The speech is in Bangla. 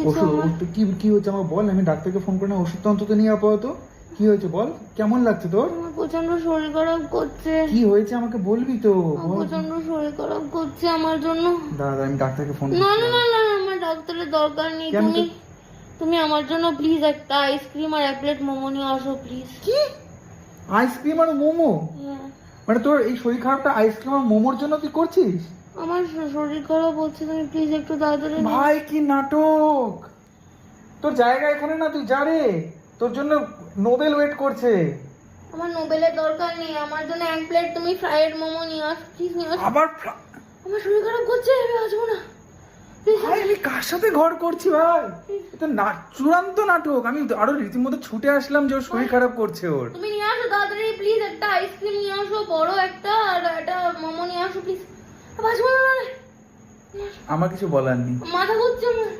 ওষুধ কি হয়েছে আমাকে বল, আমি ডাক্তারকে ফোন করে না ওষুধ তো অন্তত নিয়ে আপাতত। কি হয়েছে বল, কেমন লাগছে তোর? আমার প্রচন্ড শরীর খারাপ করছে। কি হয়েছে আমাকে বলবি তো? প্রচন্ড শরীর খারাপ করছে আমার জন্য। দাদা আমি ডাক্তারকে ফোন না করছি। না না না, আমার ডাক্তারের দরকার নেই। কেন তুমি তুমি আমার জন্য প্লিজ একটা আইসক্রিম আর এক প্লেট মোমো নিয়ে আসো প্লিজ। কি আইসক্রিম আর মোমো? মানে তোর এই শরীর খারাপটা আইসক্রিম আর মোমোর জন্য তুই করছিস? আমার শরীর খারাপ হচ্ছে, তুমি প্লিজ একটু তাড়াতাড়ি নিয়ে ভাই কি নাটক! তোর জায়গা এখানে না, তুই যা রে, তোর জন্য নোবেল ওয়েট করছে। আমার নোবেলের দরকার নেই, আমার জন্য এক প্লেট তুমি ফ্রাইড মোমো নিয়ে আসো প্লিজ, নিয়ে আসো। আবার আমার শরীর খারাপ করছে, আমি আসবো না। ভাই আমি কার সাথে ঘর করছি ভাই? এটা না চূড়ান্ত নাটক। আমি আরো রীতিমতো ছুটে আসলাম যে ওর শরীর খারাপ করছে ওর। তুমি নিয়ে আসো তাড়াতাড়ি প্লিজ, একটা আইসক্রিম নিয়ে আসো বড় একটা, আর একটা মোমো নিয়ে আসো প্লিজ। আসবো না, আমার কিছু বলার নেই। মাথা ঘুরছে আমার।